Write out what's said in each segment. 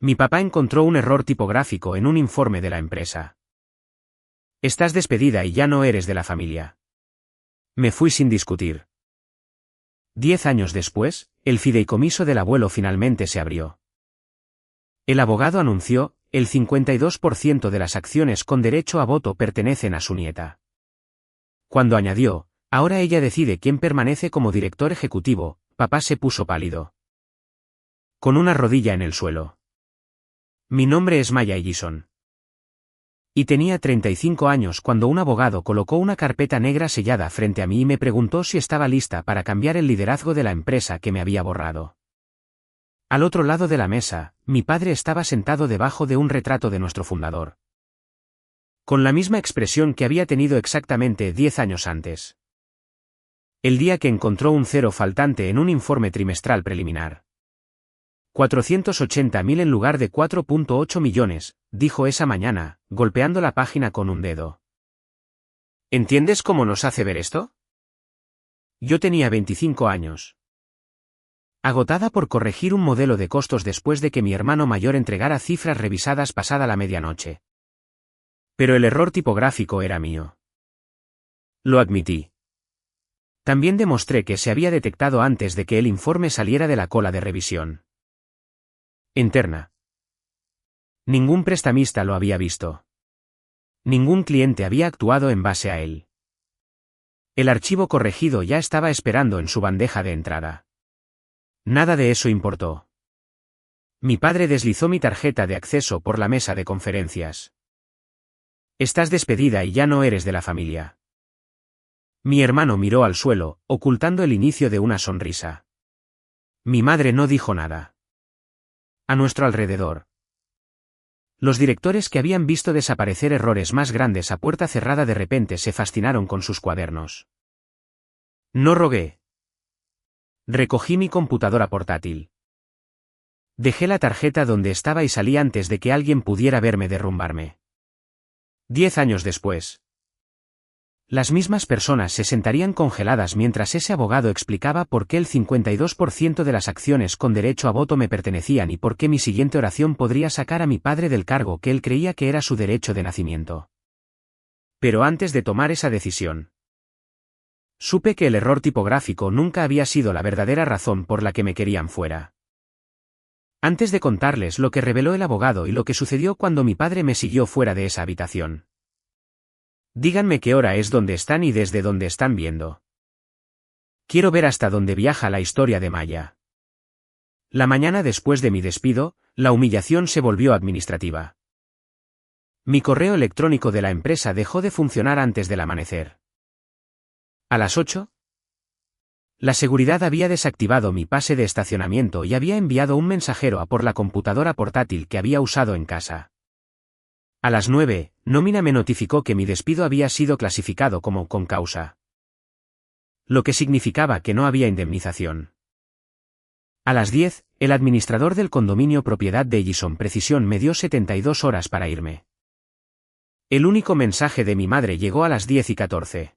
Mi papá encontró un error tipográfico en un informe de la empresa. Estás despedida y ya no eres de la familia. Me fui sin discutir. 10 años después, el fideicomiso del abuelo finalmente se abrió. El abogado anunció, el 52% de las acciones con derecho a voto pertenecen a su nieta. Cuando añadió, ahora ella decide quién permanece como director ejecutivo, papá se puso pálido. Con una rodilla en el suelo. Mi nombre es Maya Ellison. Y tenía 35 años cuando un abogado colocó una carpeta negra sellada frente a mí y me preguntó si estaba lista para cambiar el liderazgo de la empresa que me había borrado. Al otro lado de la mesa, mi padre estaba sentado debajo de un retrato de nuestro fundador. Con la misma expresión que había tenido exactamente 10 años antes. El día que encontró un cero faltante en un informe trimestral preliminar. 480.000 en lugar de 4.8 millones, dijo esa mañana, golpeando la página con un dedo. ¿Entiendes cómo nos hace ver esto? Yo tenía 25 años. Agotada por corregir un modelo de costos después de que mi hermano mayor entregara cifras revisadas pasada la medianoche. Pero el error tipográfico era mío. Lo admití. También demostré que se había detectado antes de que el informe saliera de la cola de revisión interna. Ningún prestamista lo había visto. Ningún cliente había actuado en base a él. El archivo corregido ya estaba esperando en su bandeja de entrada. Nada de eso importó. Mi padre deslizó mi tarjeta de acceso por la mesa de conferencias. Estás despedida y ya no eres de la familia. Mi hermano miró al suelo, ocultando el inicio de una sonrisa. Mi madre no dijo nada. A nuestro alrededor. Los directores que habían visto desaparecer errores más grandes a puerta cerrada de repente se fascinaron con sus cuadernos. No rogué. Recogí mi computadora portátil. Dejé la tarjeta donde estaba y salí antes de que alguien pudiera verme derrumbarme. 10 años después. Las mismas personas se sentarían congeladas mientras ese abogado explicaba por qué el 52% de las acciones con derecho a voto me pertenecían y por qué mi siguiente oración podría sacar a mi padre del cargo que él creía que era su derecho de nacimiento. Pero antes de tomar esa decisión, supe que el error tipográfico nunca había sido la verdadera razón por la que me querían fuera. Antes de contarles lo que reveló el abogado y lo que sucedió cuando mi padre me siguió fuera de esa habitación. Díganme qué hora es donde están y desde dónde están viendo. Quiero ver hasta dónde viaja la historia de Maya. La mañana después de mi despido, la humillación se volvió administrativa. Mi correo electrónico de la empresa dejó de funcionar antes del amanecer. ¿A las 8? La seguridad había desactivado mi pase de estacionamiento y había enviado un mensajero a por la computadora portátil que había usado en casa. A las 9, Nómina me notificó que mi despido había sido clasificado como con causa. Lo que significaba que no había indemnización. A las 10, el administrador del condominio propiedad de Ellison Precisión me dio 72 horas para irme. El único mensaje de mi madre llegó a las 10:14.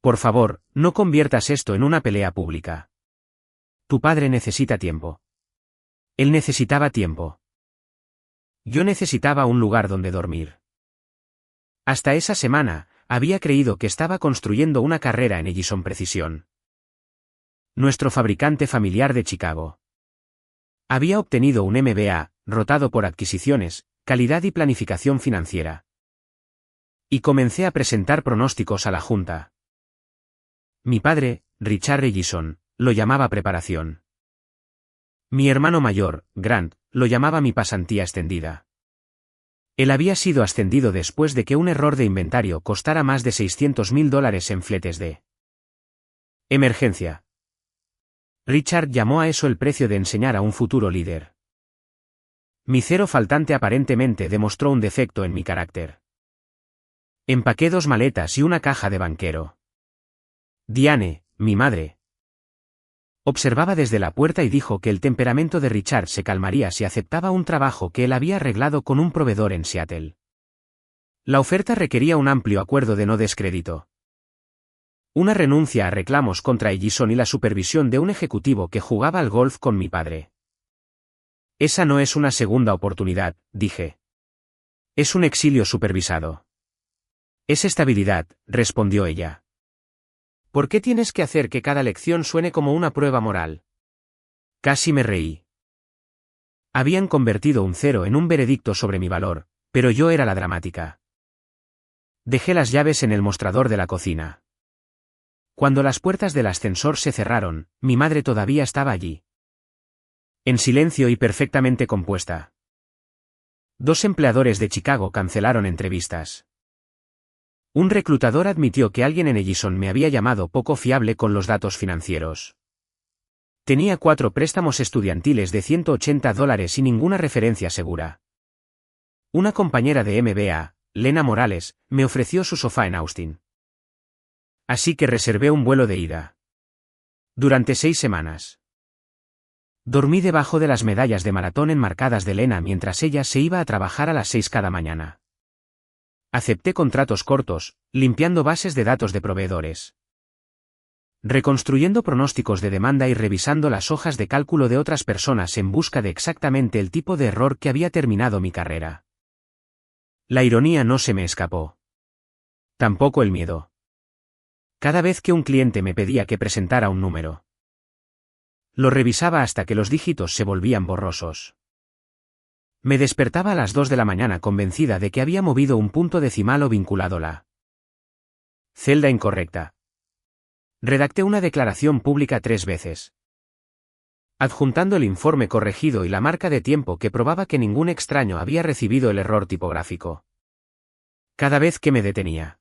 Por favor, no conviertas esto en una pelea pública. Tu padre necesita tiempo. Él necesitaba tiempo. Yo necesitaba un lugar donde dormir. Hasta esa semana, había creído que estaba construyendo una carrera en Ellison Precisión. Nuestro fabricante familiar de Chicago. Había obtenido un MBA, rotado por adquisiciones, calidad y planificación financiera. Y comencé a presentar pronósticos a la junta. Mi padre, Richard Ellison, lo llamaba preparación. Mi hermano mayor, Grant, lo llamaba mi pasantía extendida. Él había sido ascendido después de que un error de inventario costara más de $600.000 en fletes de emergencia. Richard llamó a eso el precio de enseñar a un futuro líder. Mi cero faltante aparentemente demostró un defecto en mi carácter. Empaqué 2 maletas y una caja de banquero. Diane, mi madre, observaba desde la puerta y dijo que el temperamento de Richard se calmaría si aceptaba un trabajo que él había arreglado con un proveedor en Seattle. La oferta requería un amplio acuerdo de no descrédito. Una renuncia a reclamos contra Ellison y la supervisión de un ejecutivo que jugaba al golf con mi padre. Esa no es una segunda oportunidad, dije. Es un exilio supervisado. Es estabilidad, respondió ella. ¿Por qué tienes que hacer que cada lección suene como una prueba moral? Casi me reí. Habían convertido un 0 en un veredicto sobre mi valor, pero yo era la dramática. Dejé las llaves en el mostrador de la cocina. Cuando las puertas del ascensor se cerraron, mi madre todavía estaba allí. En silencio y perfectamente compuesta. 2 empleadores de Chicago cancelaron entrevistas. Un reclutador admitió que alguien en Ellison me había llamado poco fiable con los datos financieros. Tenía 4 préstamos estudiantiles de $180 y ninguna referencia segura. Una compañera de MBA, Lena Morales, me ofreció su sofá en Austin. Así que reservé un vuelo de ida. Durante 6 semanas. Dormí debajo de las medallas de maratón enmarcadas de Lena mientras ella se iba a trabajar a las 6 cada mañana. Acepté contratos cortos, limpiando bases de datos de proveedores. Reconstruyendo pronósticos de demanda y revisando las hojas de cálculo de otras personas en busca de exactamente el tipo de error que había terminado mi carrera. La ironía no se me escapó. Tampoco el miedo. Cada vez que un cliente me pedía que presentara un número, lo revisaba hasta que los dígitos se volvían borrosos. Me despertaba a las 2 de la mañana convencida de que había movido un punto decimal o vinculado la celda incorrecta. Redacté una declaración pública 3 veces. Adjuntando el informe corregido y la marca de tiempo que probaba que ningún extraño había recibido el error tipográfico. Cada vez que me detenía.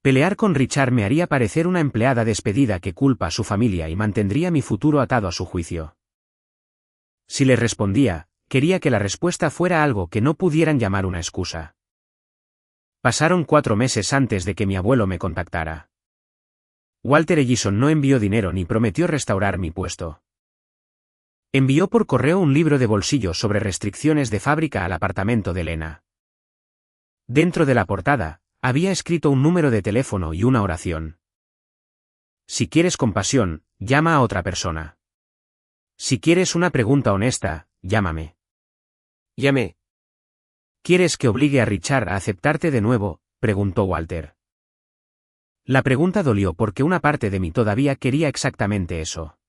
Pelear con Richard me haría parecer una empleada despedida que culpa a su familia y mantendría mi futuro atado a su juicio. Si le respondía, quería que la respuesta fuera algo que no pudieran llamar una excusa. Pasaron 4 meses antes de que mi abuelo me contactara. Walter Ellison no envió dinero ni prometió restaurar mi puesto. Envió por correo un libro de bolsillo sobre restricciones de fábrica al apartamento de Lena. Dentro de la portada, había escrito un número de teléfono y una oración. Si quieres compasión, llama a otra persona. Si quieres una pregunta honesta, llámame. Llamé. ¿Quieres que obligue a Richard a aceptarte de nuevo?, preguntó Walter. La pregunta dolió porque una parte de mí todavía quería exactamente eso.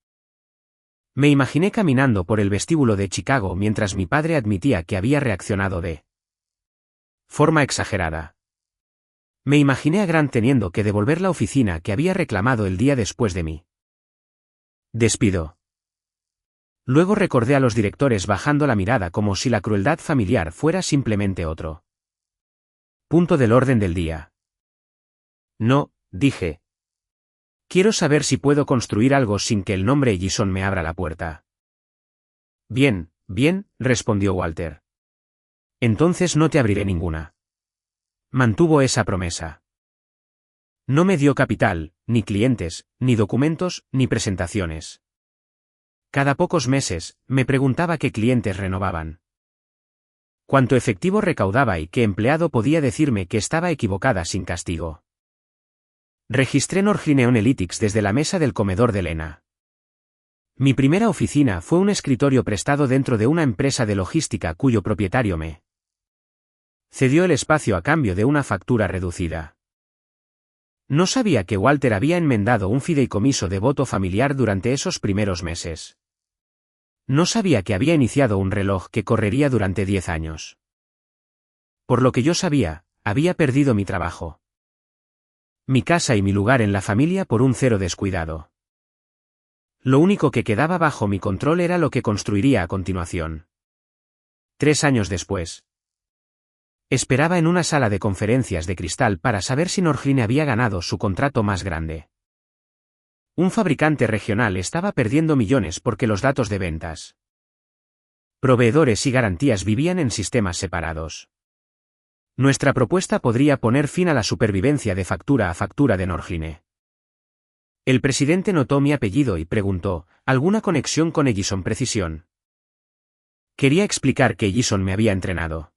Me imaginé caminando por el vestíbulo de Chicago mientras mi padre admitía que había reaccionado de forma exagerada. Me imaginé a Grant teniendo que devolver la oficina que había reclamado el día después de mí despido. Luego recordé a los directores bajando la mirada como si la crueldad familiar fuera simplemente otro punto del orden del día. No, dije. Quiero saber si puedo construir algo sin que el nombre Ellison me abra la puerta. Bien, bien, respondió Walter. Entonces no te abriré ninguna. Mantuvo esa promesa. No me dio capital, ni clientes, ni documentos, ni presentaciones. Cada pocos meses, me preguntaba qué clientes renovaban. Cuánto efectivo recaudaba y qué empleado podía decirme que estaba equivocada sin castigo. Registré Norgine Analytics desde la mesa del comedor de Lena. Mi primera oficina fue un escritorio prestado dentro de una empresa de logística cuyo propietario me cedió el espacio a cambio de una factura reducida. No sabía que Walter había enmendado un fideicomiso de voto familiar durante esos primeros meses. No sabía que había iniciado un reloj que correría durante 10 años. Por lo que yo sabía, había perdido mi trabajo, mi casa y mi lugar en la familia por un 0 descuidado. Lo único que quedaba bajo mi control era lo que construiría a continuación. 3 años después. Esperaba en una sala de conferencias de cristal para saber si Norgine había ganado su contrato más grande. Un fabricante regional estaba perdiendo millones porque los datos de ventas, proveedores y garantías vivían en sistemas separados. Nuestra propuesta podría poner fin a la supervivencia de factura a factura de Norgine. El presidente notó mi apellido y preguntó, ¿alguna conexión con Ellison Precisión? Quería explicar que Ellison me había entrenado.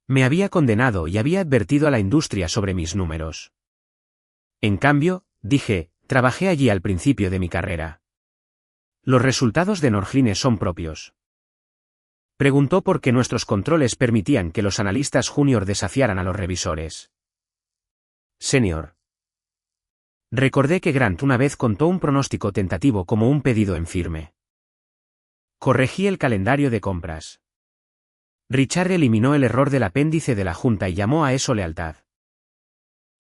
Me había condenado y había advertido a la industria sobre mis números. En cambio, dije, trabajé allí al principio de mi carrera. Los resultados de Norgine son propios. Preguntó por qué nuestros controles permitían que los analistas junior desafiaran a los revisores senior. Recordé que Grant una vez contó un pronóstico tentativo como un pedido en firme. Corregí el calendario de compras. Richard eliminó el error del apéndice de la junta y llamó a eso lealtad.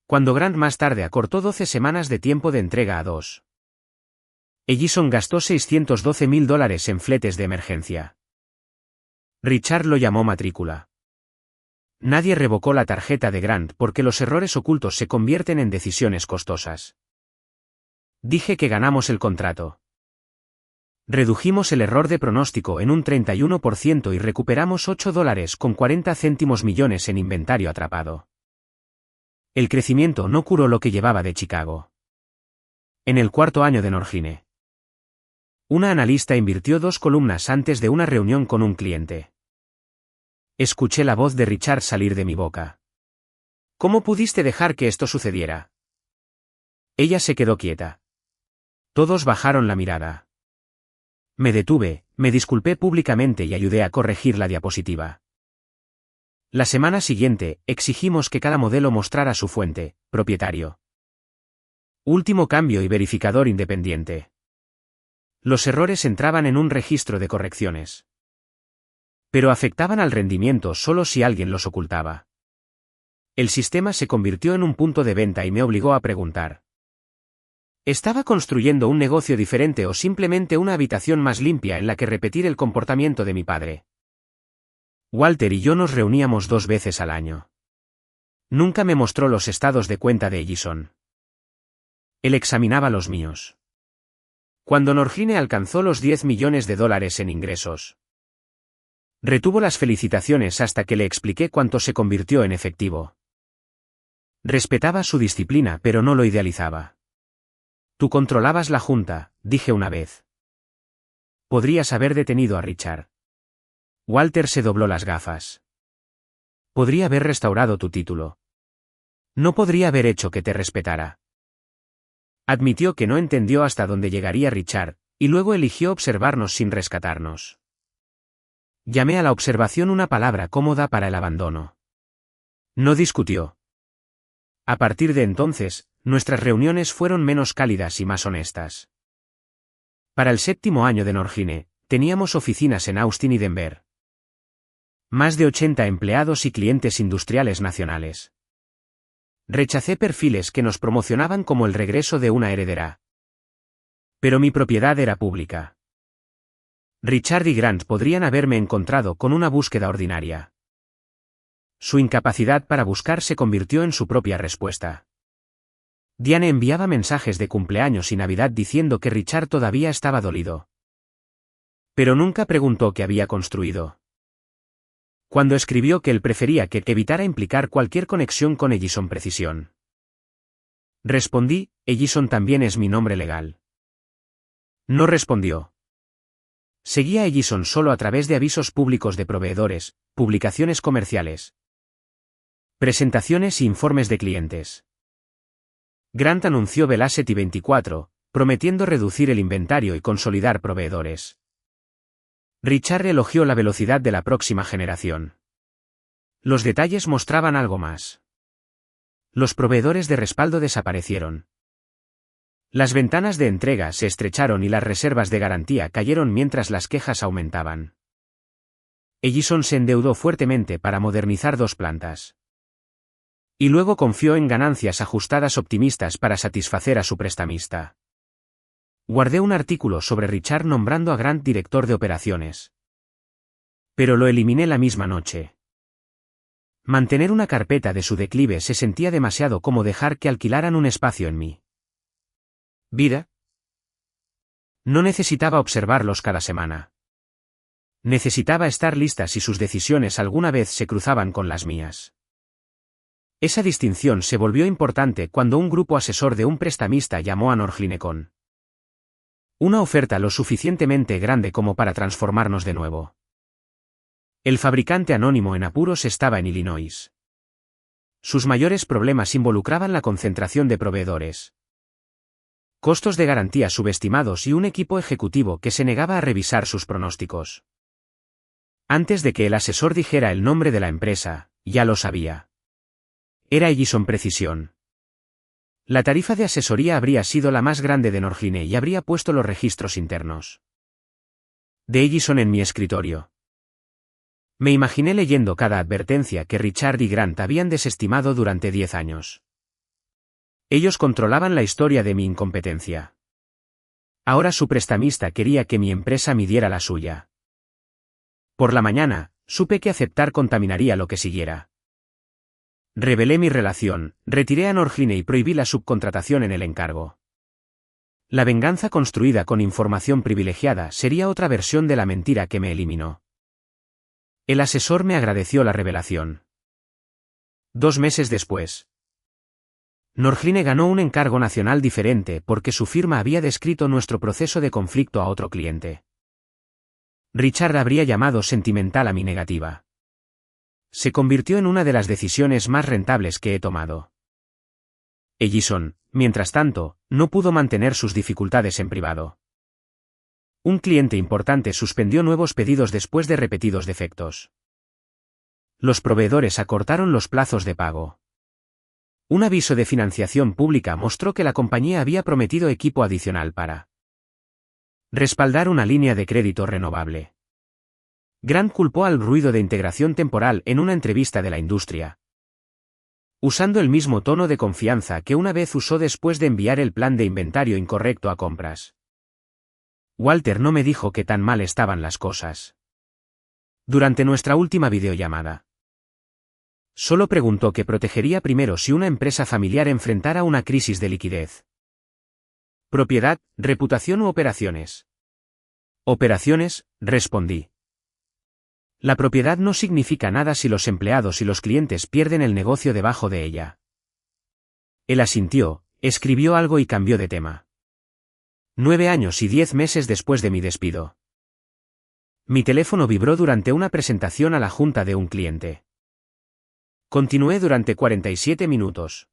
Cuando Grant más tarde acortó 12 semanas de tiempo de entrega a 2. Ellison gastó $612,000 en fletes de emergencia. Richard lo llamó matrícula. Nadie revocó la tarjeta de Grant porque los errores ocultos se convierten en decisiones costosas. Dije que ganamos el contrato. Redujimos el error de pronóstico en un 31% y recuperamos $8.40 millones en inventario atrapado. El crecimiento no curó lo que llevaba de Chicago. En el cuarto año de Norgine, una analista invirtió 2 columnas antes de una reunión con un cliente. Escuché la voz de Richard salir de mi boca. ¿Cómo pudiste dejar que esto sucediera? Ella se quedó quieta. Todos bajaron la mirada. Me detuve, me disculpé públicamente y ayudé a corregir la diapositiva. La semana siguiente, exigimos que cada modelo mostrara su fuente, propietario. Último cambio y verificador independiente. Los errores entraban en un registro de correcciones. Pero afectaban al rendimiento solo si alguien los ocultaba. El sistema se convirtió en un punto de venta y me obligó a preguntar. ¿Estaba construyendo un negocio diferente o simplemente una habitación más limpia en la que repetir el comportamiento de mi padre? Walter y yo nos reuníamos 2 veces al año. Nunca me mostró los estados de cuenta de Ellison. Él examinaba los míos. Cuando Norgine alcanzó los $10 millones en ingresos, retuvo las felicitaciones hasta que le expliqué cuánto se convirtió en efectivo. Respetaba su disciplina pero no lo idealizaba. Tú controlabas la junta, dije una vez. Podrías haber detenido a Richard. Walter se dobló las gafas. Podría haber restaurado tu título. No podría haber hecho que te respetara. Admitió que no entendió hasta dónde llegaría Richard, y luego eligió observarnos sin rescatarnos. Llamé a la observación una palabra cómoda para el abandono. No discutió. A partir de entonces, nuestras reuniones fueron menos cálidas y más honestas. Para el 7º año de Norgine, teníamos oficinas en Austin y Denver. Más de 80 empleados y clientes industriales nacionales. Rechacé perfiles que nos promocionaban como el regreso de una heredera. Pero mi propiedad era pública. Richard y Grant podrían haberme encontrado con una búsqueda ordinaria. Su incapacidad para buscar se convirtió en su propia respuesta. Diane enviaba mensajes de cumpleaños y Navidad diciendo que Richard todavía estaba dolido. Pero nunca preguntó qué había construido. Cuando escribió que él prefería que evitara implicar cualquier conexión con Ellison Precisión. Respondí, Ellison también es mi nombre legal. No respondió. Seguía a Ellison solo a través de avisos públicos de proveedores, publicaciones comerciales, presentaciones y informes de clientes. Grant anunció Velocity 24, prometiendo reducir el inventario y consolidar proveedores. Richard elogió la velocidad de la próxima generación. Los detalles mostraban algo más. Los proveedores de respaldo desaparecieron. Las ventanas de entrega se estrecharon y las reservas de garantía cayeron mientras las quejas aumentaban. Ellison se endeudó fuertemente para modernizar 2 plantas. Y luego confió en ganancias ajustadas optimistas para satisfacer a su prestamista. Guardé un artículo sobre Richard nombrando a Grant director de operaciones. Pero lo eliminé la misma noche. Mantener una carpeta de su declive se sentía demasiado como dejar que alquilaran un espacio en mi vida. No necesitaba observarlos cada semana. Necesitaba estar lista si sus decisiones alguna vez se cruzaban con las mías. Esa distinción se volvió importante cuando un grupo asesor de un prestamista llamó a Norgine con una oferta lo suficientemente grande como para transformarnos de nuevo. El fabricante anónimo en apuros estaba en Illinois. Sus mayores problemas involucraban la concentración de proveedores, costos de garantía subestimados y un equipo ejecutivo que se negaba a revisar sus pronósticos. Antes de que el asesor dijera el nombre de la empresa, ya lo sabía. Era Ellison Precisión. La tarifa de asesoría habría sido la más grande de Norgine y habría puesto los registros internos de Ellison en mi escritorio. Me imaginé leyendo cada advertencia que Richard y Grant habían desestimado durante 10 años. Ellos controlaban la historia de mi incompetencia. Ahora su prestamista quería que mi empresa midiera la suya. Por la mañana, supe que aceptar contaminaría lo que siguiera. Revelé mi relación, retiré a Norgine y prohibí la subcontratación en el encargo. La venganza construida con información privilegiada sería otra versión de la mentira que me eliminó. El asesor me agradeció la revelación. 2 meses después, Norgine ganó un encargo nacional diferente porque su firma había descrito nuestro proceso de conflicto a otro cliente. Richard habría llamado sentimental a mi negativa. Se convirtió en una de las decisiones más rentables que he tomado. Ellison, mientras tanto, no pudo mantener sus dificultades en privado. Un cliente importante suspendió nuevos pedidos después de repetidos defectos. Los proveedores acortaron los plazos de pago. Un aviso de financiación pública mostró que la compañía había prometido equipo adicional para respaldar una línea de crédito renovable. Grant culpó al ruido de integración temporal en una entrevista de la industria, usando el mismo tono de confianza que una vez usó después de enviar el plan de inventario incorrecto a compras. Walter no me dijo qué tan mal estaban las cosas durante nuestra última videollamada. Solo preguntó qué protegería primero si una empresa familiar enfrentara una crisis de liquidez. ¿Propiedad, reputación u operaciones? Operaciones, respondí. La propiedad no significa nada si los empleados y los clientes pierden el negocio debajo de ella. Él asintió, escribió algo y cambió de tema. 9 años y 10 meses después de mi despido. Mi teléfono vibró durante una presentación a la junta de un cliente. Continué durante 47 minutos.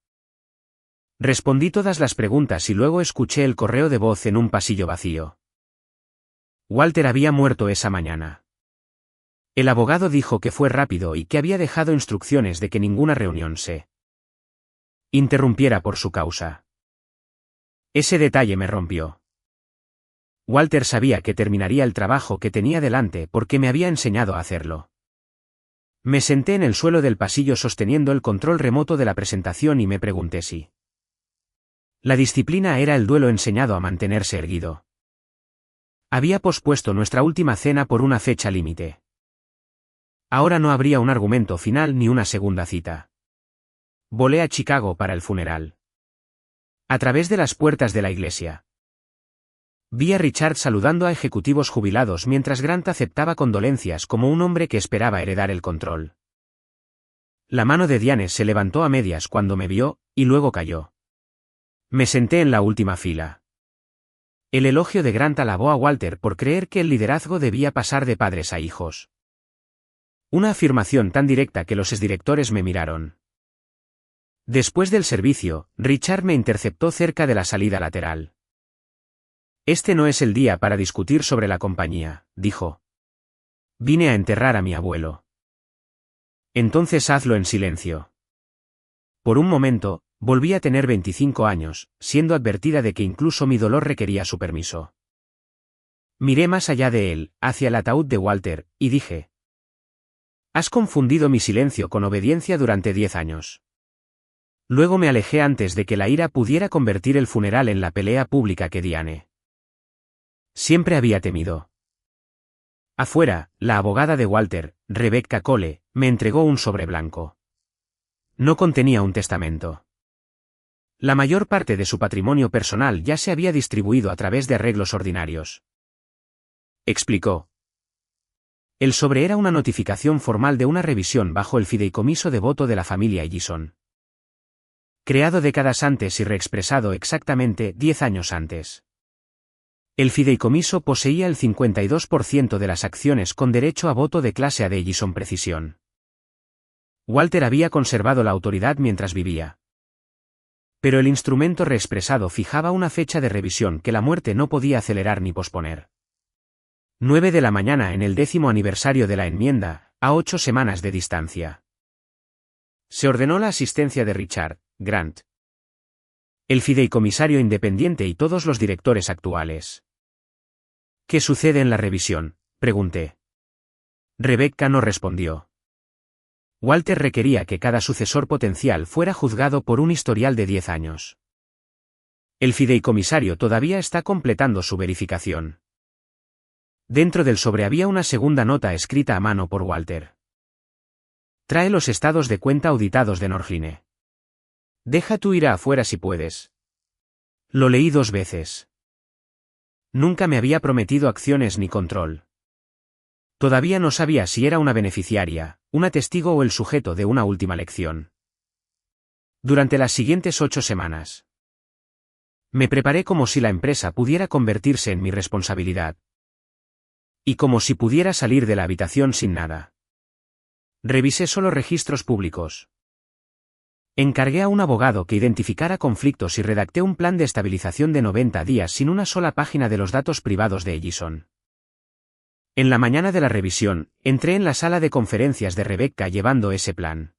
Respondí todas las preguntas y luego escuché el correo de voz en un pasillo vacío. Walter había muerto esa mañana. El abogado dijo que fue rápido y que había dejado instrucciones de que ninguna reunión se interrumpiera por su causa. Ese detalle me rompió. Walter sabía que terminaría el trabajo que tenía delante porque me había enseñado a hacerlo. Me senté en el suelo del pasillo sosteniendo el control remoto de la presentación y me pregunté si la disciplina era el duelo enseñado a mantenerse erguido. Había pospuesto nuestra última cena por una fecha límite. Ahora no habría un argumento final ni una segunda cita. Volé a Chicago para el funeral. A través de las puertas de la iglesia, vi a Richard saludando a ejecutivos jubilados mientras Grant aceptaba condolencias como un hombre que esperaba heredar el control. La mano de Diane se levantó a medias cuando me vio, y luego cayó. Me senté en la última fila. El elogio de Grant alabó a Walter por creer que el liderazgo debía pasar de padres a hijos. Una afirmación tan directa que los exdirectores me miraron. Después del servicio, Richard me interceptó cerca de la salida lateral. Este no es el día para discutir sobre la compañía, dijo. Vine a enterrar a mi abuelo. Entonces hazlo en silencio. Por un momento, volví a tener 25 años, siendo advertida de que incluso mi dolor requería su permiso. Miré más allá de él, hacia el ataúd de Walter, y dije: has confundido mi silencio con obediencia durante 10 años. Luego me alejé antes de que la ira pudiera convertir el funeral en la pelea pública que Diane siempre había temido. Afuera, la abogada de Walter, Rebecca Cole, me entregó un sobre blanco. No contenía un testamento. La mayor parte de su patrimonio personal ya se había distribuido a través de arreglos ordinarios. Explicó. El sobre era una notificación formal de una revisión bajo el fideicomiso de voto de la familia Ellison. Creado décadas antes y reexpresado exactamente 10 años antes. El fideicomiso poseía el 52% de las acciones con derecho a voto de clase A de Ellison Precisión. Walter había conservado la autoridad mientras vivía. Pero el instrumento reexpresado fijaba una fecha de revisión que la muerte no podía acelerar ni posponer. 9 de la mañana en el 10º aniversario de la enmienda, a 8 semanas de distancia. Se ordenó la asistencia de Richard Grant, el fideicomisario independiente y todos los directores actuales. ¿Qué sucede en la revisión?, pregunté. Rebecca no respondió. Walter requería que cada sucesor potencial fuera juzgado por un historial de 10 años. El fideicomisario todavía está completando su verificación. Dentro del sobre había una segunda nota escrita a mano por Walter. Trae los estados de cuenta auditados de Norgine. Deja tu ira afuera si puedes. Lo leí 2 veces. Nunca me había prometido acciones ni control. Todavía no sabía si era una beneficiaria, una testigo o el sujeto de una última lección. Durante las siguientes 8 semanas. Me preparé como si la empresa pudiera convertirse en mi responsabilidad. Y como si pudiera salir de la habitación sin nada. Revisé solo registros públicos. Encargué a un abogado que identificara conflictos y redacté un plan de estabilización de 90 días sin una sola página de los datos privados de Ellison. En la mañana de la revisión, entré en la sala de conferencias de Rebecca llevando ese plan.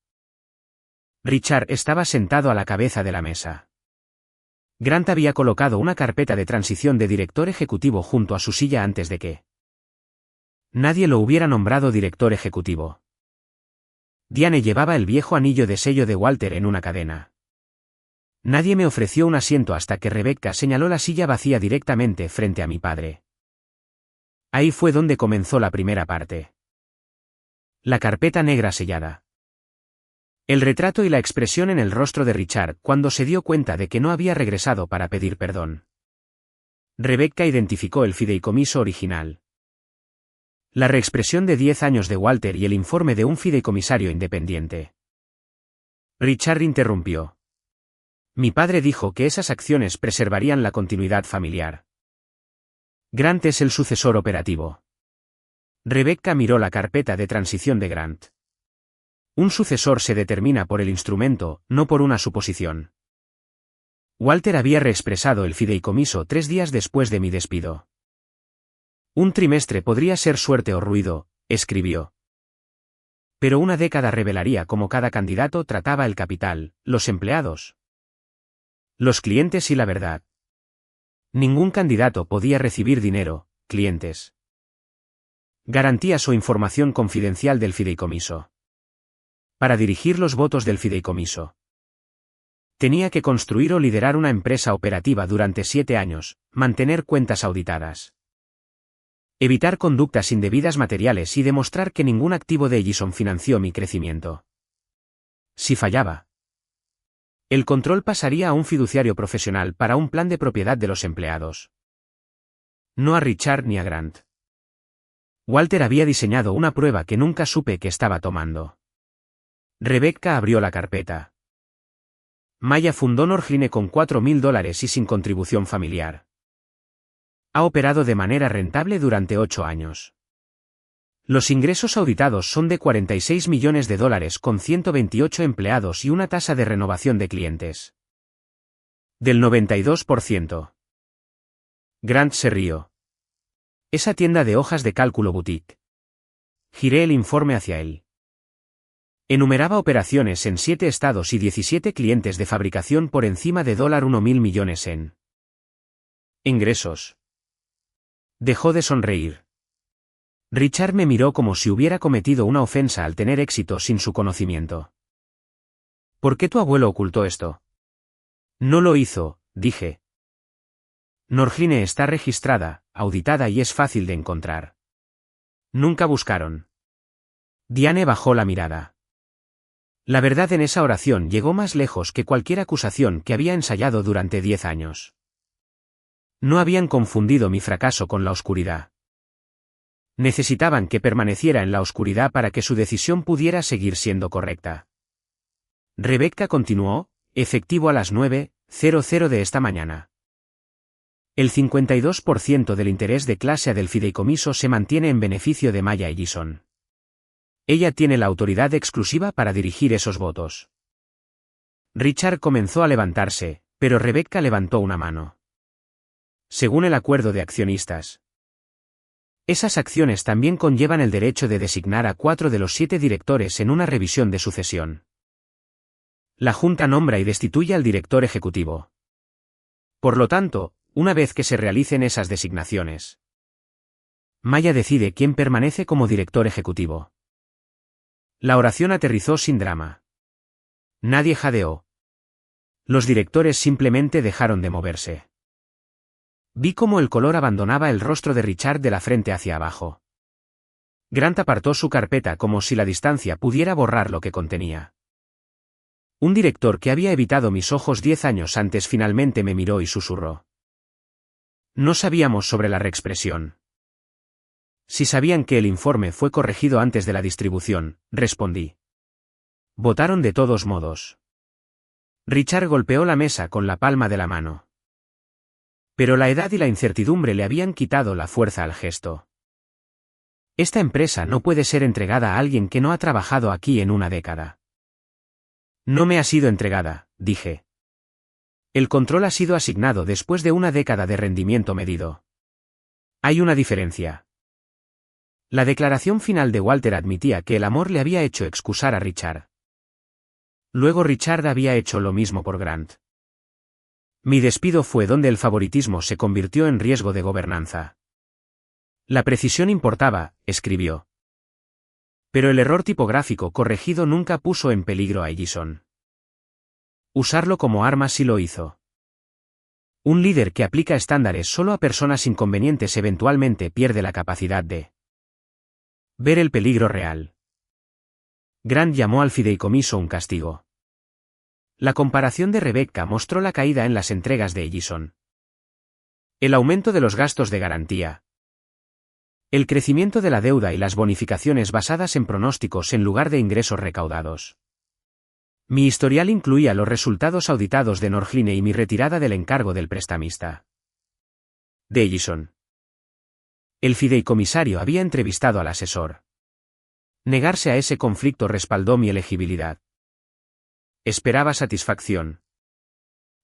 Richard estaba sentado a la cabeza de la mesa. Grant había colocado una carpeta de transición de director ejecutivo junto a su silla antes de que nadie lo hubiera nombrado director ejecutivo. Diane llevaba el viejo anillo de sello de Walter en una cadena. Nadie me ofreció un asiento hasta que Rebecca señaló la silla vacía directamente frente a mi padre. Ahí fue donde comenzó la primera parte. La carpeta negra sellada. El retrato y la expresión en el rostro de Richard cuando se dio cuenta de que no había regresado para pedir perdón. Rebecca identificó el fideicomiso original. La reexpresión de 10 años de Walter y el informe de un fideicomisario independiente. Richard interrumpió. Mi padre dijo que esas acciones preservarían la continuidad familiar. Grant es el sucesor operativo. Rebecca miró la carpeta de transición de Grant. Un sucesor se determina por el instrumento, no por una suposición. Walter había reexpresado el fideicomiso 3 días después de mi despido. Un trimestre podría ser suerte o ruido, escribió. Pero una década revelaría cómo cada candidato trataba el capital, los empleados, los clientes y la verdad. Ningún candidato podía recibir dinero, clientes, garantías o información confidencial del fideicomiso. Para dirigir los votos del fideicomiso. Tenía que construir o liderar una empresa operativa durante 7 años, mantener cuentas auditadas. Evitar conductas indebidas materiales y demostrar que ningún activo de Ellison financió mi crecimiento. Si fallaba, el control pasaría a un fiduciario profesional para un plan de propiedad de los empleados. No a Richard ni a Grant. Walter había diseñado una prueba que nunca supe que estaba tomando. Rebecca abrió la carpeta. Maya fundó Norgine con $4.000 y sin contribución familiar. Ha operado de manera rentable durante 8 años. Los ingresos auditados son de $46 millones con 128 empleados y una tasa de renovación de clientes del 92%. Grant se rió. Esa tienda de hojas de cálculo boutique. Giré el informe hacia él. Enumeraba operaciones en 7 estados y 17 clientes de fabricación por encima de $1.000 millones en ingresos. Dejó de sonreír. Richard me miró como si hubiera cometido una ofensa al tener éxito sin su conocimiento. ¿Por qué tu abuelo ocultó esto? No lo hizo, dije. Norgine está registrada, auditada y es fácil de encontrar. Nunca buscaron. Diane bajó la mirada. La verdad en esa oración llegó más lejos que cualquier acusación que había ensayado durante 10 años. No habían confundido mi fracaso con la oscuridad. Necesitaban que permaneciera en la oscuridad para que su decisión pudiera seguir siendo correcta. Rebecca continuó, efectivo a las 9:00 de esta mañana. El 52% del interés de clase A del fideicomiso se mantiene en beneficio de Maya Ellison. Ella tiene la autoridad exclusiva para dirigir esos votos. Richard comenzó a levantarse, pero Rebecca levantó una mano. Según el acuerdo de accionistas. Esas acciones también conllevan el derecho de designar a 4 de los 7 directores en una revisión de sucesión. La Junta nombra y destituye al director ejecutivo. Por lo tanto, una vez que se realicen esas designaciones, Maya decide quién permanece como director ejecutivo. La oración aterrizó sin drama. Nadie jadeó. Los directores simplemente dejaron de moverse. Vi cómo el color abandonaba el rostro de Richard de la frente hacia abajo. Grant apartó su carpeta como si la distancia pudiera borrar lo que contenía. Un director que había evitado mis ojos 10 años antes finalmente me miró y susurró. No sabíamos sobre la reexpresión. Si sabían que el informe fue corregido antes de la distribución, respondí. Votaron de todos modos. Richard golpeó la mesa con la palma de la mano. Pero la edad y la incertidumbre le habían quitado la fuerza al gesto. Esta empresa no puede ser entregada a alguien que no ha trabajado aquí en una década. No me ha sido entregada, dije. El control ha sido asignado después de una década de rendimiento medido. Hay una diferencia. La declaración final de Walter admitía que el amor le había hecho excusar a Richard. Luego Richard había hecho lo mismo por Grant. Mi despido fue donde el favoritismo se convirtió en riesgo de gobernanza. La precisión importaba, escribió. Pero el error tipográfico corregido nunca puso en peligro a Ellison. Usarlo como arma sí lo hizo. Un líder que aplica estándares solo a personas inconvenientes eventualmente pierde la capacidad de ver el peligro real. Grant llamó al fideicomiso un castigo. La comparación de Rebecca mostró la caída en las entregas de Ellison. El aumento de los gastos de garantía. El crecimiento de la deuda y las bonificaciones basadas en pronósticos en lugar de ingresos recaudados. Mi historial incluía los resultados auditados de Norgline y mi retirada del encargo del prestamista. De Ellison. El fideicomisario había entrevistado al asesor. Negarse a ese conflicto respaldó mi elegibilidad. Esperaba satisfacción.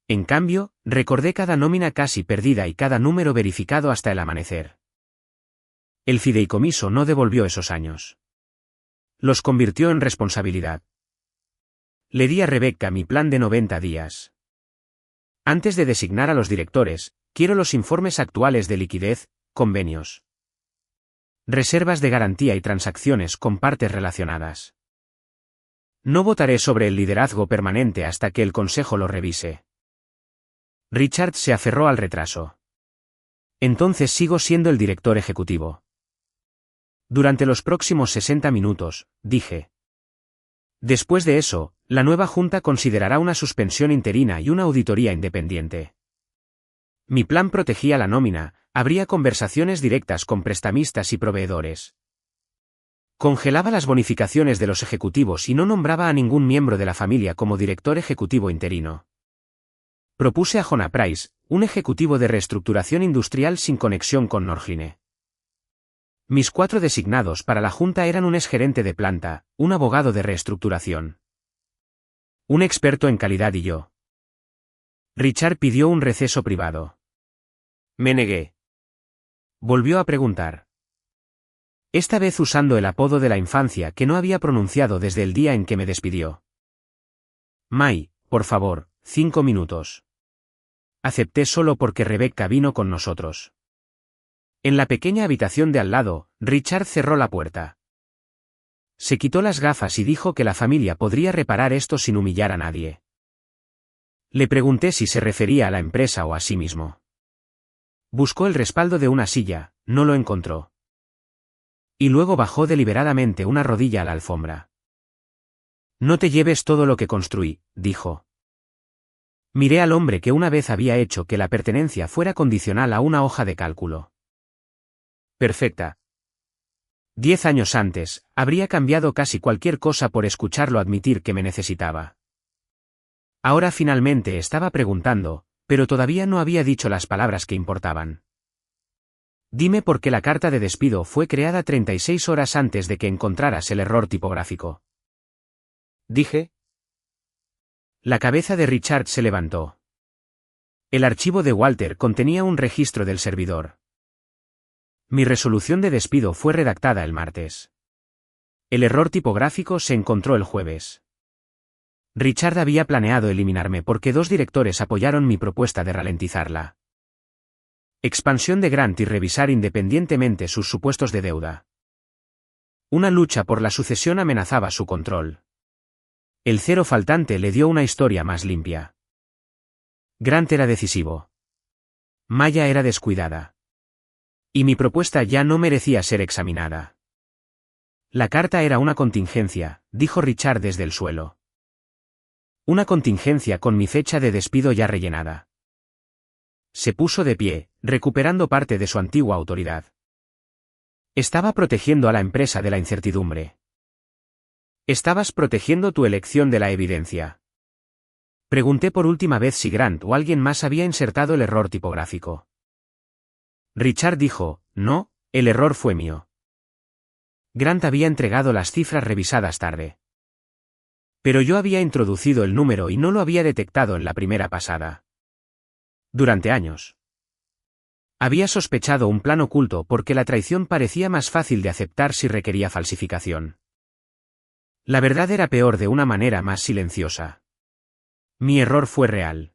En cambio, recordé cada nómina casi perdida y cada número verificado hasta el amanecer. El fideicomiso no devolvió esos años. Los convirtió en responsabilidad. Le di a Rebecca mi plan de 90 días. Antes de designar a los directores, quiero los informes actuales de liquidez, convenios, reservas de garantía y transacciones con partes relacionadas. No votaré sobre el liderazgo permanente hasta que el Consejo lo revise. Richard se aferró al retraso. Entonces sigo siendo el director ejecutivo. Durante los próximos 60 minutos, dije. Después de eso, la nueva junta considerará una suspensión interina y una auditoría independiente. Mi plan protegía la nómina, habría conversaciones directas con prestamistas y proveedores. Congelaba las bonificaciones de los ejecutivos y no nombraba a ningún miembro de la familia como director ejecutivo interino. Propuse a Jonah Price, un ejecutivo de reestructuración industrial sin conexión con Norgline. Mis 4 designados para la junta eran un exgerente de planta, un abogado de reestructuración, un experto en calidad y yo. Richard pidió un receso privado. Me negué. Volvió a preguntar. Esta vez usando el apodo de la infancia que no había pronunciado desde el día en que me despidió. May, por favor, 5 minutos. Acepté solo porque Rebecca vino con nosotros. En la pequeña habitación de al lado, Richard cerró la puerta. Se quitó las gafas y dijo que la familia podría reparar esto sin humillar a nadie. Le pregunté si se refería a la empresa o a sí mismo. Buscó el respaldo de una silla, no lo encontró. Y luego bajó deliberadamente una rodilla a la alfombra. No te lleves todo lo que construí, dijo. Miré al hombre que una vez había hecho que la pertenencia fuera condicional a una hoja de cálculo. Perfecta. 10 años antes, habría cambiado casi cualquier cosa por escucharlo admitir que me necesitaba. Ahora finalmente estaba preguntando, pero todavía no había dicho las palabras que importaban. Dime por qué la carta de despido fue creada 36 horas antes de que encontraras el error tipográfico. Dije. La cabeza de Richard se levantó. El archivo de Walter contenía un registro del servidor. Mi resolución de despido fue redactada el martes. El error tipográfico se encontró el jueves. Richard había planeado eliminarme porque 2 directores apoyaron mi propuesta de ralentizarla. Expansión de Grant y revisar independientemente sus supuestos de deuda. Una lucha por la sucesión amenazaba su control. El cero faltante le dio una historia más limpia. Grant era decisivo. Maya era descuidada. Y mi propuesta ya no merecía ser examinada. La carta era una contingencia, dijo Richard desde el suelo. Una contingencia con mi fecha de despido ya rellenada. Se puso de pie, recuperando parte de su antigua autoridad. Estaba protegiendo a la empresa de la incertidumbre. Estabas protegiendo tu elección de la evidencia. Pregunté por última vez si Grant o alguien más había insertado el error tipográfico. Richard dijo, no, el error fue mío. Grant había entregado las cifras revisadas tarde. Pero yo había introducido el número y no lo había detectado en la primera pasada. Durante años. Había sospechado un plan oculto porque la traición parecía más fácil de aceptar si requería falsificación. La verdad era peor de una manera más silenciosa. Mi error fue real.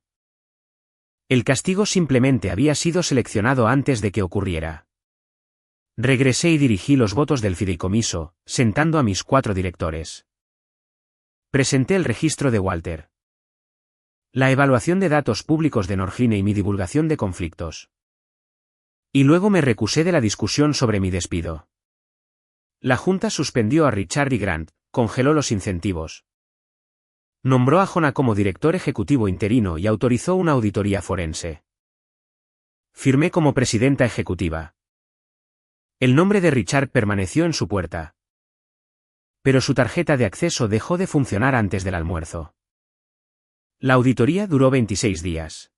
El castigo simplemente había sido seleccionado antes de que ocurriera. Regresé y dirigí los votos del fideicomiso, sentando a mis 4 directores. Presenté el registro de Walter. La evaluación de datos públicos de Norgine y mi divulgación de conflictos. Y luego me recusé de la discusión sobre mi despido. La Junta suspendió a Richard y Grant, congeló los incentivos. Nombró a Jonah como director ejecutivo interino y autorizó una auditoría forense. Firmé como presidenta ejecutiva. El nombre de Richard permaneció en su puerta. Pero su tarjeta de acceso dejó de funcionar antes del almuerzo. La auditoría duró 26 días.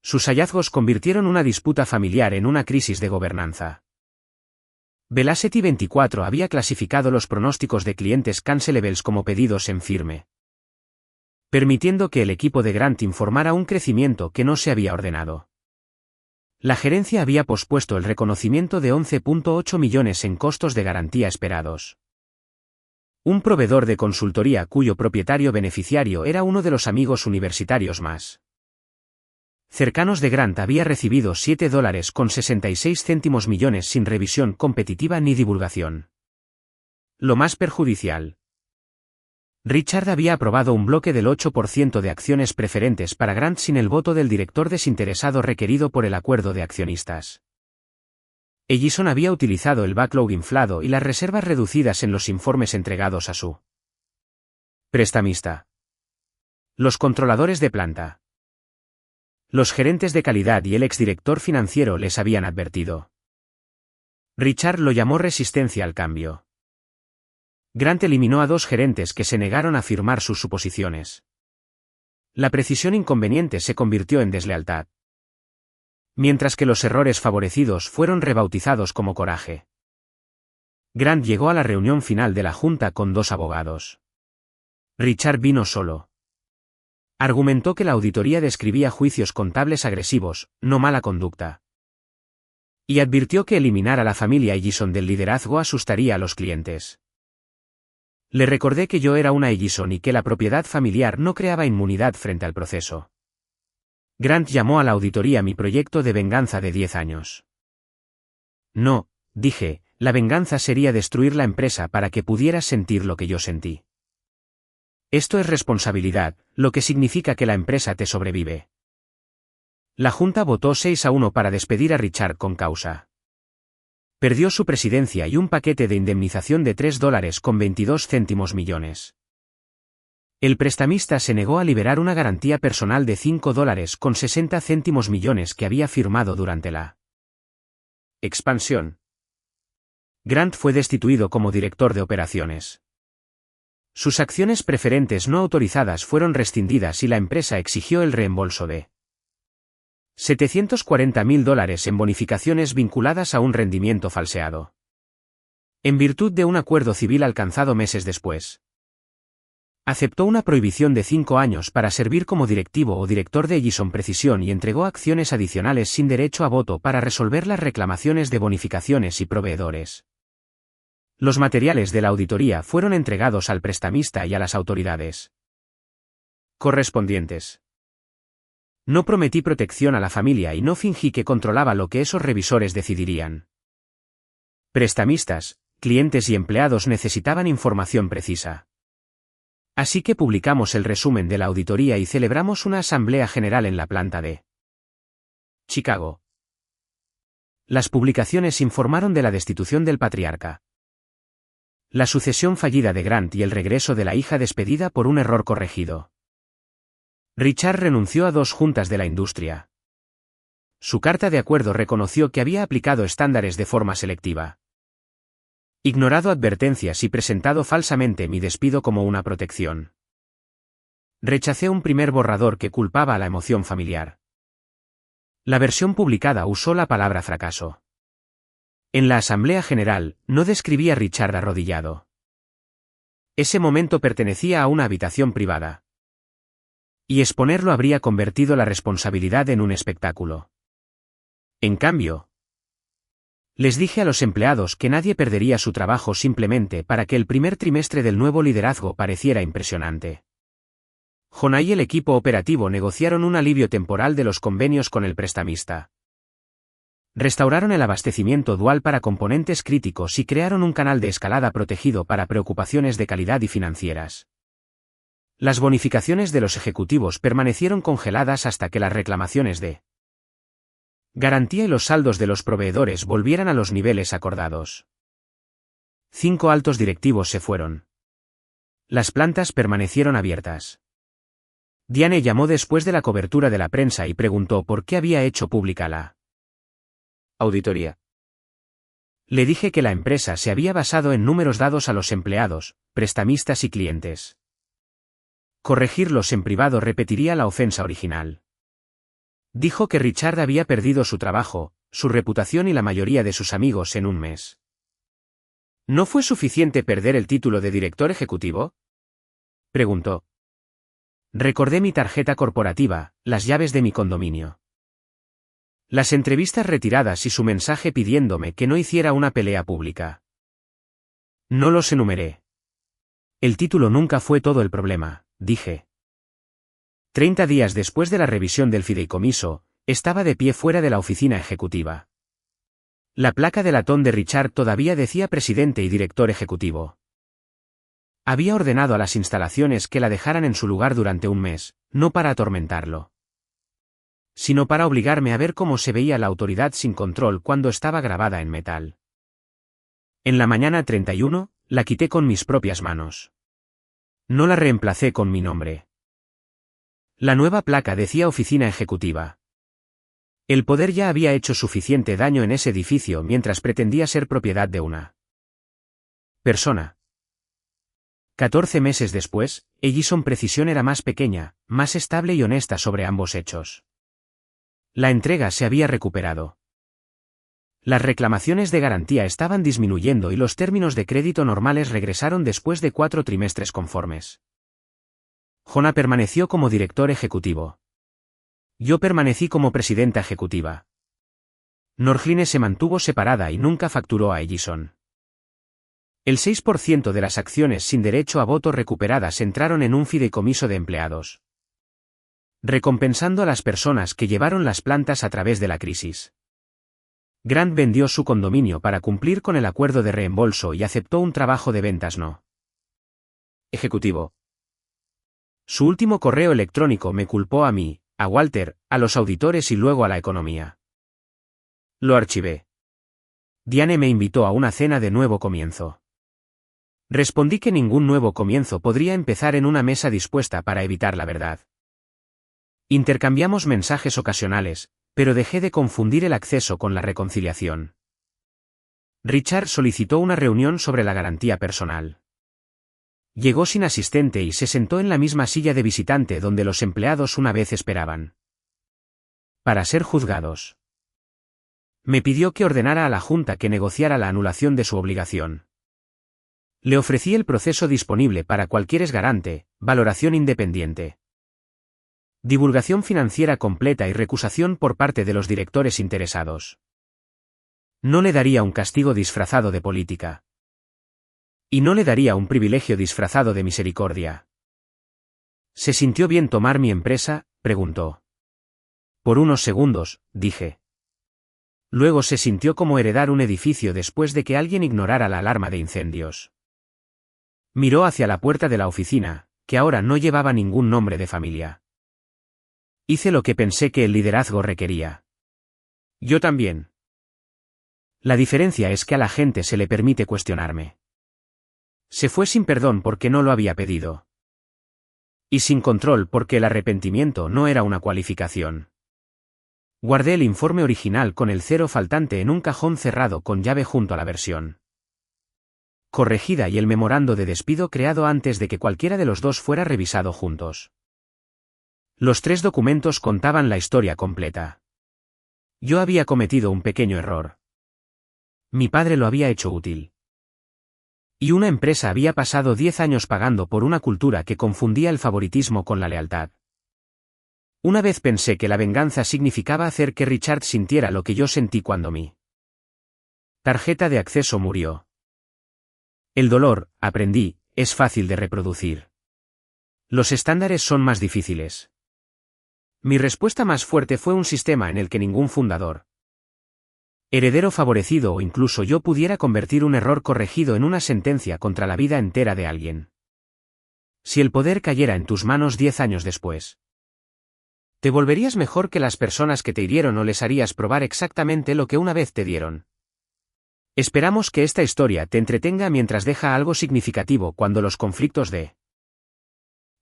Sus hallazgos convirtieron una disputa familiar en una crisis de gobernanza. Velocity 24 había clasificado los pronósticos de clientes cancelables como pedidos en firme, permitiendo que el equipo de Grant informara un crecimiento que no se había ordenado. La gerencia había pospuesto el reconocimiento de 11.8 millones en costos de garantía esperados. Un proveedor de consultoría cuyo propietario beneficiario era uno de los amigos universitarios más cercanos de Grant había recibido $7.66 millones sin revisión competitiva ni divulgación. Lo más perjudicial. Richard había aprobado un bloque del 8% de acciones preferentes para Grant sin el voto del director desinteresado requerido por el acuerdo de accionistas. Ellison había utilizado el backlog inflado y las reservas reducidas en los informes entregados a su prestamista. Los controladores de planta. Los gerentes de calidad y el exdirector financiero les habían advertido. Richard lo llamó resistencia al cambio. Grant eliminó a 2 gerentes que se negaron a firmar sus suposiciones. La precisión inconveniente se convirtió en deslealtad. Mientras que los errores favorecidos fueron rebautizados como coraje. Grant llegó a la reunión final de la Junta con 2 abogados. Richard vino solo. Argumentó que la auditoría describía juicios contables agresivos, no mala conducta. Y advirtió que eliminar a la familia Ellison del liderazgo asustaría a los clientes. Le recordé que yo era una Ellison y que la propiedad familiar no creaba inmunidad frente al proceso. Grant llamó a la auditoría mi proyecto de venganza de 10 años. No, dije, la venganza sería destruir la empresa para que pudieras sentir lo que yo sentí. Esto es responsabilidad, lo que significa que la empresa te sobrevive. La Junta votó 6-1 para despedir a Richard con causa. Perdió su presidencia y un paquete de indemnización de $3.22 millones. El prestamista se negó a liberar una garantía personal de $5.60 millones que había firmado durante la expansión. Grant fue destituido como director de operaciones. Sus acciones preferentes no autorizadas fueron rescindidas y la empresa exigió el reembolso de $740.000 en bonificaciones vinculadas a un rendimiento falseado. En virtud de un acuerdo civil alcanzado meses después. Aceptó una prohibición de 5 años para servir como directivo o director de Ellison Precisión y entregó acciones adicionales sin derecho a voto para resolver las reclamaciones de bonificaciones y proveedores. Los materiales de la auditoría fueron entregados al prestamista y a las autoridades correspondientes. No prometí protección a la familia y no fingí que controlaba lo que esos revisores decidirían. Prestamistas, clientes y empleados necesitaban información precisa. Así que publicamos el resumen de la auditoría y celebramos una asamblea general en la planta de Chicago. Las publicaciones informaron de la destitución del patriarca, la sucesión fallida de Grant y el regreso de la hija despedida por un error corregido. Richard renunció a 2 juntas de la industria. Su carta de acuerdo reconoció que había aplicado estándares de forma selectiva, ignorado advertencias y presentado falsamente mi despido como una protección. Rechacé un primer borrador que culpaba a la emoción familiar. La versión publicada usó la palabra fracaso. En la Asamblea General, no describí a Richard arrodillado. Ese momento pertenecía a una habitación privada. Y exponerlo habría convertido la responsabilidad en un espectáculo. En cambio, les dije a los empleados que nadie perdería su trabajo simplemente para que el primer trimestre del nuevo liderazgo pareciera impresionante. Jonah y el equipo operativo negociaron un alivio temporal de los convenios con el prestamista. Restauraron el abastecimiento dual para componentes críticos y crearon un canal de escalada protegido para preocupaciones de calidad y financieras. Las bonificaciones de los ejecutivos permanecieron congeladas hasta que las reclamaciones de garantía y los saldos de los proveedores volvieran a los niveles acordados. 5 altos directivos se fueron. Las plantas permanecieron abiertas. Diane llamó después de la cobertura de la prensa y preguntó por qué había hecho pública la auditoría. Le dije que la empresa se había basado en números dados a los empleados, prestamistas y clientes. Corregirlos en privado repetiría la ofensa original. Dijo que Richard había perdido su trabajo, su reputación y la mayoría de sus amigos en un mes. ¿No fue suficiente perder el título de director ejecutivo?, preguntó. Recordé mi tarjeta corporativa, las llaves de mi condominio, las entrevistas retiradas y su mensaje pidiéndome que no hiciera una pelea pública. No los enumeré. El título nunca fue todo el problema, dije. 30 días después de la revisión del fideicomiso, estaba de pie fuera de la oficina ejecutiva. La placa de latón de Richard todavía decía presidente y director ejecutivo. Había ordenado a las instalaciones que la dejaran en su lugar durante un mes, no para atormentarlo, sino para obligarme a ver cómo se veía la autoridad sin control cuando estaba grabada en metal. En la mañana 31, la quité con mis propias manos. No la reemplacé con mi nombre. La nueva placa decía oficina ejecutiva. El poder ya había hecho suficiente daño en ese edificio mientras pretendía ser propiedad de una persona. 14 meses después, Ellison Precisión era más pequeña, más estable y honesta sobre ambos hechos. La entrega se había recuperado. Las reclamaciones de garantía estaban disminuyendo y los términos de crédito normales regresaron después de 4 trimestres conformes. Jonah permaneció como director ejecutivo. Yo permanecí como presidenta ejecutiva. Norgline se mantuvo separada y nunca facturó a Ellison. El 6% de las acciones sin derecho a voto recuperadas entraron en un fideicomiso de empleados, recompensando a las personas que llevaron las plantas a través de la crisis. Grant vendió su condominio para cumplir con el acuerdo de reembolso y aceptó un trabajo de ventas no ejecutivo. Su último correo electrónico me culpó a mí, a Walter, a los auditores y luego a la economía. Lo archivé. Diane me invitó a una cena de nuevo comienzo. Respondí que ningún nuevo comienzo podría empezar en una mesa dispuesta para evitar la verdad. Intercambiamos mensajes ocasionales, pero dejé de confundir el acceso con la reconciliación. Richard solicitó una reunión sobre la garantía personal. Llegó sin asistente y se sentó en la misma silla de visitante donde los empleados una vez esperaban para ser juzgados. Me pidió que ordenara a la Junta que negociara la anulación de su obligación. Le ofrecí el proceso disponible para cualquier exgarante, valoración independiente, divulgación financiera completa y recusación por parte de los directores interesados. No le daría un castigo disfrazado de política. Y no le daría un privilegio disfrazado de misericordia. ¿Se sintió bien tomar mi empresa?, preguntó. Por unos segundos, dije. Luego se sintió como heredar un edificio después de que alguien ignorara la alarma de incendios. Miró hacia la puerta de la oficina, que ahora no llevaba ningún nombre de familia. Hice lo que pensé que el liderazgo requería. Yo también. La diferencia es que a la gente se le permite cuestionarme. Se fue sin perdón porque no lo había pedido. Y sin control porque el arrepentimiento no era una cualificación. Guardé el informe original con el cero faltante en un cajón cerrado con llave junto a la versión corregida y el memorando de despido creado antes de que cualquiera de los dos fuera revisado juntos. Los 3 documentos contaban la historia completa. Yo había cometido un pequeño error. Mi padre lo había hecho útil. Y una empresa había pasado 10 años pagando por una cultura que confundía el favoritismo con la lealtad. Una vez pensé que la venganza significaba hacer que Richard sintiera lo que yo sentí cuando mi tarjeta de acceso murió. El dolor, aprendí, es fácil de reproducir. Los estándares son más difíciles. Mi respuesta más fuerte fue un sistema en el que ningún fundador, heredero favorecido o incluso yo pudiera convertir un error corregido en una sentencia contra la vida entera de alguien. Si el poder cayera en tus manos 10 años después, ¿te volverías mejor que las personas que te hirieron o les harías probar exactamente lo que una vez te dieron? Esperamos que esta historia te entretenga mientras deja algo significativo cuando los conflictos de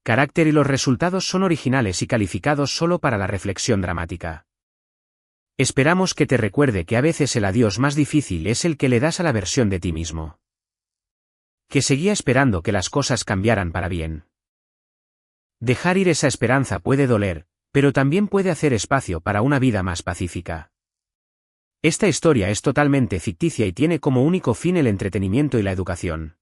carácter y los resultados son originales y calificados solo para la reflexión dramática. Esperamos que te recuerde que a veces el adiós más difícil es el que le das a la versión de ti mismo, que seguía esperando que las cosas cambiaran para bien. Dejar ir esa esperanza puede doler, pero también puede hacer espacio para una vida más pacífica. Esta historia es totalmente ficticia y tiene como único fin el entretenimiento y la educación.